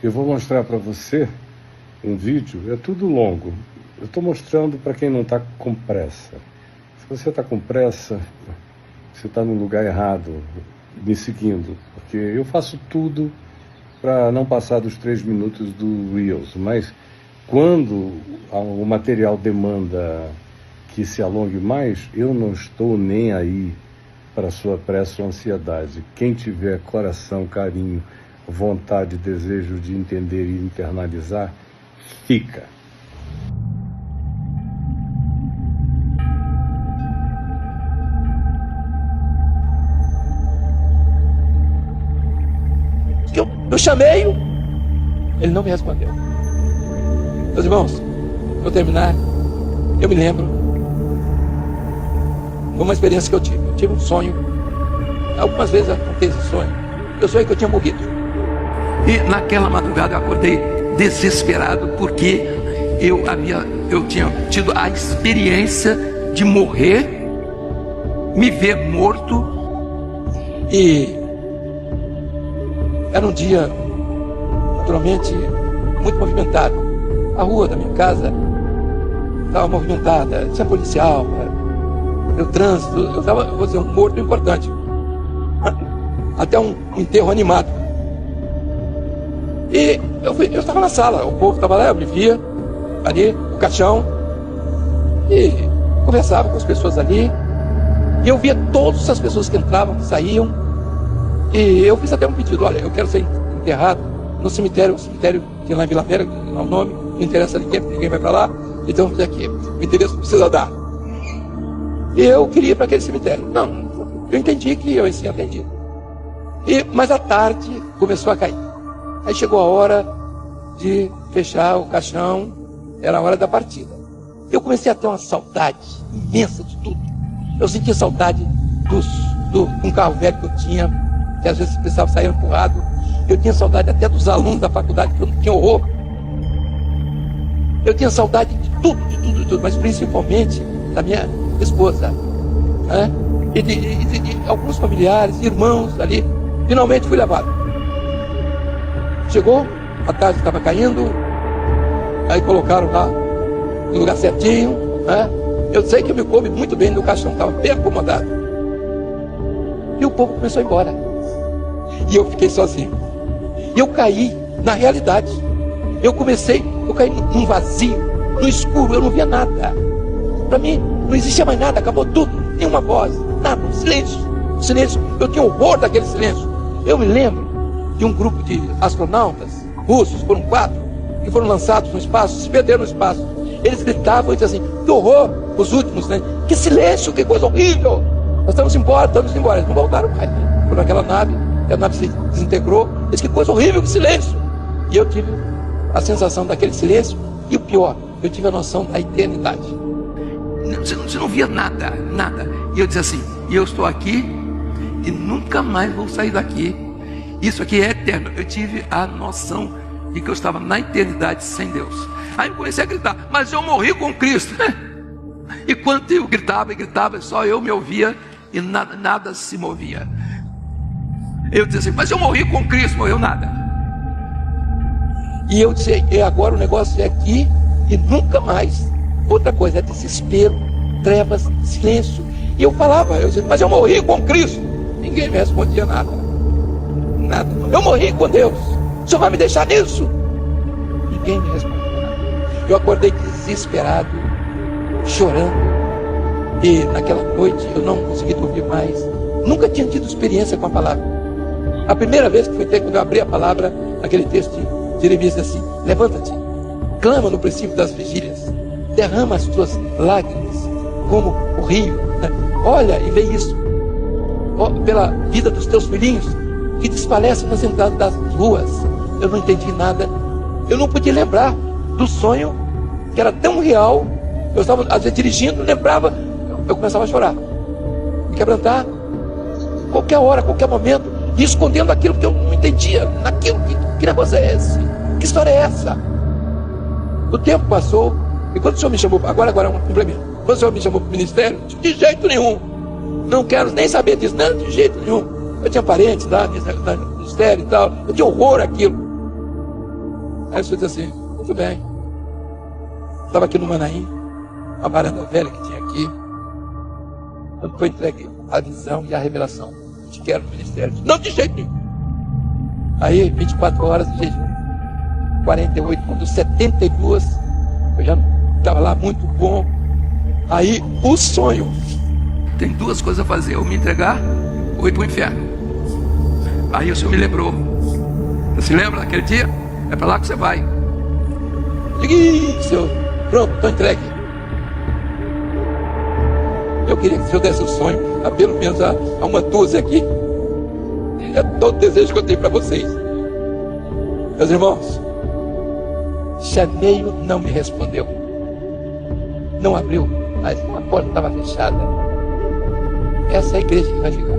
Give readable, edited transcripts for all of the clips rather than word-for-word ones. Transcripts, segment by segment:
Eu vou mostrar para você um vídeo, é tudo longo. Eu estou mostrando para quem não está com pressa. Se você está com pressa, você está no lugar errado, me seguindo, porque eu faço tudo para não passar dos 3 minutos do Reels, mas quando o material demanda que se alongue mais, eu não estou nem aí para sua pressa ou ansiedade. Quem tiver coração, carinho, vontade, desejo de entender e internalizar, fica. Eu chamei-o, ele não me respondeu. Meus irmãos, vou terminar. Eu me lembro, foi uma experiência que eu tive. Eu tive um sonho. Algumas vezes acontece esse sonho. Eu sonhei que eu tinha morrido. E naquela madrugada eu acordei desesperado, porque eu tinha tido a experiência de morrer, me ver morto. E era um dia, naturalmente, muito movimentado. A rua da minha casa estava movimentada, tinha policial, o trânsito. Eu estava, vou dizer, um morto importante. Até um enterro animado. E eu estava na sala, o povo estava lá, eu me via ali, no caixão, e conversava com as pessoas ali. E eu via todas as pessoas que entravam, que saíam. E eu fiz até um pedido: olha, eu quero ser enterrado no cemitério, o cemitério que lá em Vila Vera, não é o nome, não interessa a ninguém vai para lá, então vamos dizer aqui, o interesse precisa dar. E eu queria ir para aquele cemitério. Não, eu entendi que eu assim atendi. Mas à tarde começou a cair. Aí chegou a hora de fechar o caixão, era a hora da partida. Eu comecei a ter uma saudade imensa de tudo. Eu sentia saudade de um carro velho que eu tinha, que às vezes precisava sair empurrado. Eu tinha saudade até dos alunos da faculdade, que eu tinha horror. Eu tinha saudade de tudo, mas principalmente da minha esposa, né? E de alguns familiares, irmãos ali. Finalmente fui levado. Chegou, a tarde estava caindo, aí colocaram lá no lugar certinho, né? Eu sei que eu me coube muito bem no caixão, estava bem acomodado. E o povo começou a ir embora. E eu fiquei sozinho. E eu caí na realidade. Eu caí num vazio, no escuro, eu não via nada. Para mim, não existia mais nada, acabou tudo. Nenhuma voz, nada, silêncio. Eu tinha horror daquele silêncio. Eu me lembro de um grupo de astronautas russos, foram 4, que foram lançados no espaço, se perderam no espaço. Eles gritavam e diziam assim: que horror, os últimos, né? Que silêncio, que coisa horrível. Nós estamos embora. Eles não voltaram mais. Foram naquela nave, e a nave se desintegrou. Eles disseram: que coisa horrível, que silêncio. E eu tive a sensação daquele silêncio, e o pior, eu tive a noção da eternidade. Você não via nada. E eu dizia assim: e eu estou aqui e nunca mais vou sair daqui. Isso aqui é eterno. Eu tive a noção de que eu estava na eternidade sem Deus. Aí eu comecei a gritar: mas eu morri com Cristo. E quando eu gritava, só eu me ouvia e nada se movia. Eu dizia assim: mas eu morri com Cristo, morreu nada. E eu disse: e agora o negócio é aqui e nunca mais. Outra coisa é desespero, trevas, silêncio. E eu dizia: mas eu morri com Cristo. Ninguém me respondia nada. Eu morri com Deus. O Senhor vai me deixar nisso? Ninguém me respondia nada. Eu acordei desesperado, chorando. E naquela noite eu não consegui dormir mais. Nunca tinha tido experiência com a palavra. A primeira vez que foi ter, quando eu abri a palavra, aquele texto de Jeremias diz assim: levanta-te, clama no princípio das vigílias, derrama as tuas lágrimas como o rio. Olha e vê isso. Pela vida dos teus filhinhos que desfalecem nas entradas das ruas. Eu não entendi nada. Eu não podia lembrar do sonho que era tão real. Eu estava às vezes dirigindo, lembrava, eu começava a chorar, me quebrantar, qualquer hora, qualquer momento, e escondendo aquilo que eu não entendia. Naquilo, que negócio é esse? Que história é essa? O tempo passou, e quando o Senhor me chamou, agora é um complemento, quando o Senhor me chamou para o ministério, de jeito nenhum, não quero nem saber disso, não, de jeito nenhum. Eu tinha parentes lá no ministério e tal, eu tinha horror àquilo. Aí o senhor disse assim, muito bem. Estava aqui no Manaim, uma varanda velha que tinha aqui. Quando foi entregue a visão e a revelação, te quero no ministério. Não, de jeito nenhum. Aí, 24 horas de jejum. 48, quando 72, eu já estava lá muito bom. Aí, o sonho. Tem duas coisas a fazer, ou me entregar, ou ir para o inferno. Aí o senhor me lembrou. Você se lembra daquele dia? É para lá que você vai. Diga, senhor, pronto, estou entregue. Eu queria que o senhor desse o sonho, a pelo menos a uma dúzia aqui. É todo o desejo que eu tenho para vocês. Meus irmãos, Chaneio não me respondeu. Não abriu, mas a porta estava fechada. Essa é a igreja que vai ficar.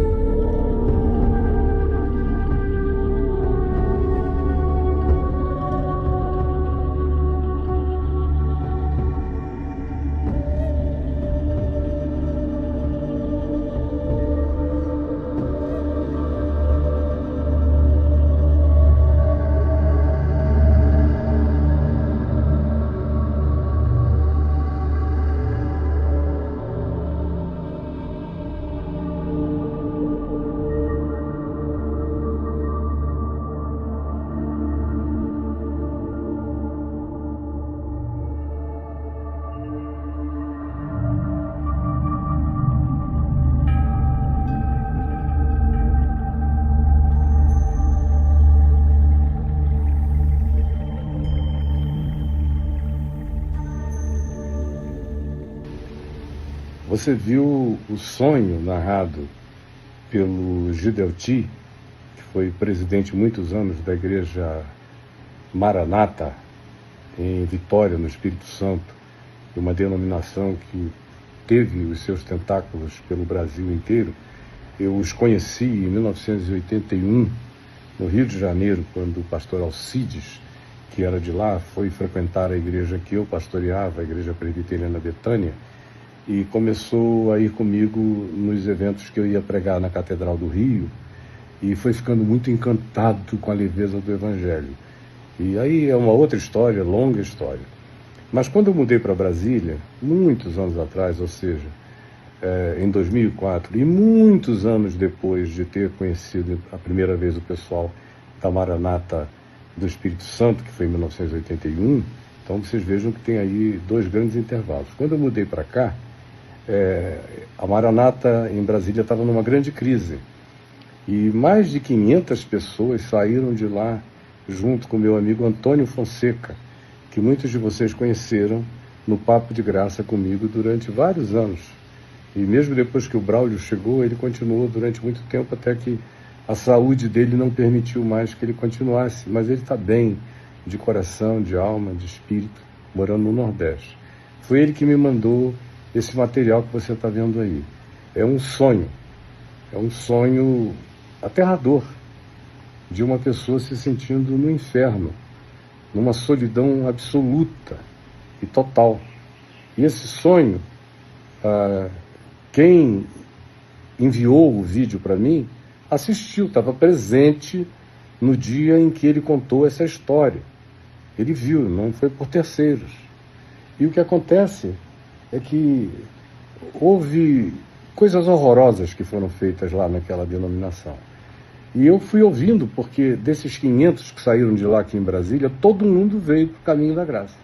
Você viu o sonho narrado pelo Gidelti, que foi presidente muitos anos da igreja Maranata, em Vitória, no Espírito Santo, uma denominação que teve os seus tentáculos pelo Brasil inteiro. Eu os conheci em 1981, no Rio de Janeiro, quando o pastor Alcides, que era de lá, foi frequentar a igreja que eu pastoreava, a Igreja Presbiteriana Betânia, e começou a ir comigo nos eventos que eu ia pregar na Catedral do Rio, e foi ficando muito encantado com a leveza do Evangelho. E aí é uma outra história, longa história. Mas quando eu mudei para Brasília, muitos anos atrás, ou seja, em 2004, e muitos anos depois de ter conhecido a primeira vez o pessoal da Maranata do Espírito Santo, que foi em 1981, então vocês vejam que tem aí 2 grandes intervalos. Quando eu mudei para cá, a Maranata em Brasília estava numa grande crise, e mais de 500 pessoas saíram de lá junto com meu amigo Antônio Fonseca, que muitos de vocês conheceram no Papo de Graça comigo durante vários anos. E mesmo depois que o Braulio chegou, ele continuou durante muito tempo, até que a saúde dele não permitiu mais que ele continuasse. Mas ele está bem, de coração, de alma, de espírito, morando no Nordeste. Foi ele que me mandou esse material que você está vendo aí. É um sonho aterrador, de uma pessoa se sentindo no inferno, numa solidão absoluta e total. E esse sonho, quem enviou o vídeo para mim, assistiu, estava presente no dia em que ele contou essa história. Ele viu, não foi por terceiros. E o que acontece é que houve coisas horrorosas que foram feitas lá naquela denominação. E eu fui ouvindo, porque desses 500 que saíram de lá aqui em Brasília, todo mundo veio para o caminho da graça.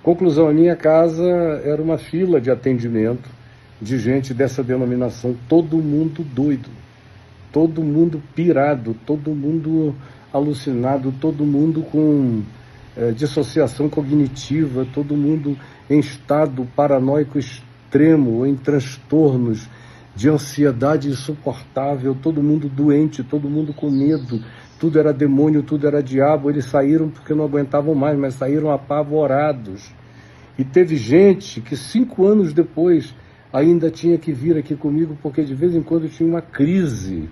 Conclusão, a minha casa era uma fila de atendimento de gente dessa denominação, todo mundo doido, todo mundo pirado, todo mundo alucinado, todo mundo com dissociação cognitiva, todo mundo em estado paranoico extremo, em transtornos de ansiedade insuportável, todo mundo doente, todo mundo com medo, tudo era demônio, tudo era diabo. Eles saíram porque não aguentavam mais, mas saíram apavorados. E teve gente que 5 anos depois ainda tinha que vir aqui comigo, porque de vez em quando tinha uma crise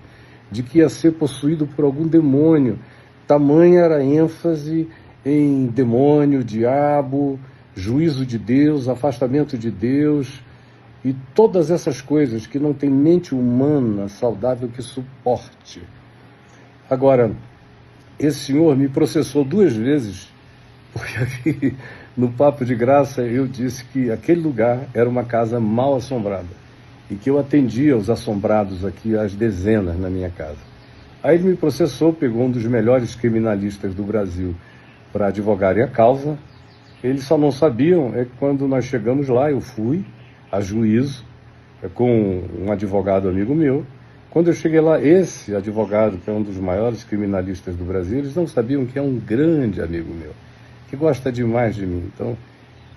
de que ia ser possuído por algum demônio. Tamanha era a ênfase em demônio, diabo, juízo de Deus, afastamento de Deus, e todas essas coisas que não tem mente humana saudável que suporte. Agora, esse senhor me processou 2 vezes Porque aqui, no Papo de Graça, eu disse que aquele lugar era uma casa mal assombrada e que eu atendia os assombrados aqui, às dezenas na minha casa. Aí ele me processou, pegou um dos melhores criminalistas do Brasil para advogarem a causa. Eles só não sabiam é que quando nós chegamos lá, eu fui a juízo com um advogado amigo meu. Quando eu cheguei lá, esse advogado, que é um dos maiores criminalistas do Brasil, eles não sabiam que é um grande amigo meu, que gosta demais de mim. Então,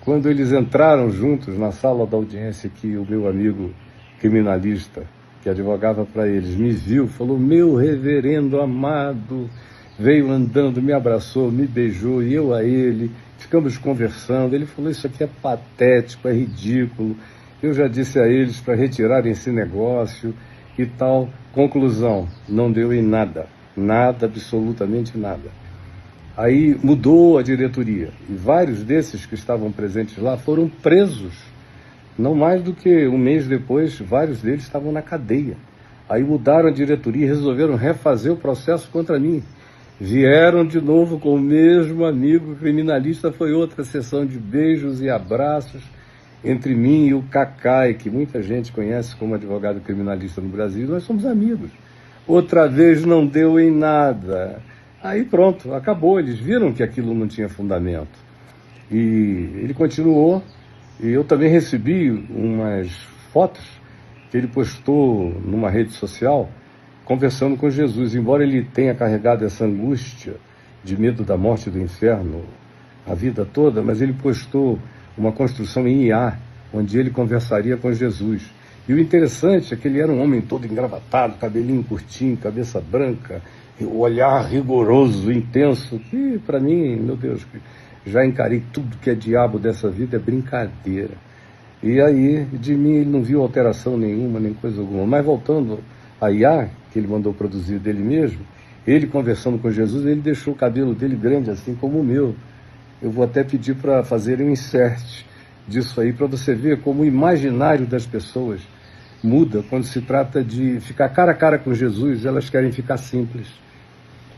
quando eles entraram juntos na sala da audiência, que o meu amigo criminalista, que advogava para eles, me viu, falou: meu reverendo amado, veio andando, me abraçou, me beijou, e eu a ele, ficamos conversando. Ele falou: isso aqui é patético, é ridículo, eu já disse a eles para retirarem esse negócio e tal. Conclusão, não deu em nada, nada, absolutamente nada. Aí mudou a diretoria e vários desses que estavam presentes lá foram presos. Não mais do que um mês depois, vários deles estavam na cadeia. Aí mudaram a diretoria e resolveram refazer o processo contra mim. Vieram de novo com o mesmo amigo criminalista, foi outra sessão de beijos e abraços entre mim e o Cacai, que muita gente conhece como advogado criminalista no Brasil. Nós somos amigos. Outra vez não deu em nada. Aí pronto, acabou. Eles viram que aquilo não tinha fundamento. E ele continuou. E eu também recebi umas fotos que ele postou numa rede social, conversando com Jesus. Embora ele tenha carregado essa angústia de medo da morte e do inferno a vida toda, mas ele postou uma construção em IA, onde ele conversaria com Jesus. E o interessante é que ele era um homem todo engravatado, cabelinho curtinho, cabeça branca, o olhar rigoroso, intenso, que para mim, meu Deus, já encarei tudo que é diabo dessa vida, é brincadeira. E aí, de mim, ele não viu alteração nenhuma, nem coisa alguma. Mas voltando a IA, que ele mandou produzir dele mesmo, ele conversando com Jesus, ele deixou o cabelo dele grande, assim como o meu. Eu vou até pedir para fazer um insert disso aí, para você ver como o imaginário das pessoas muda quando se trata de ficar cara a cara com Jesus. Elas querem ficar simples.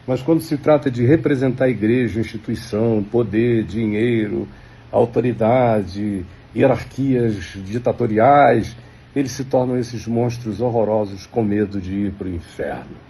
Mas quando se trata de representar a igreja, instituição, poder, dinheiro, autoridade, hierarquias ditatoriais, eles se tornam esses monstros horrorosos com medo de ir para o inferno.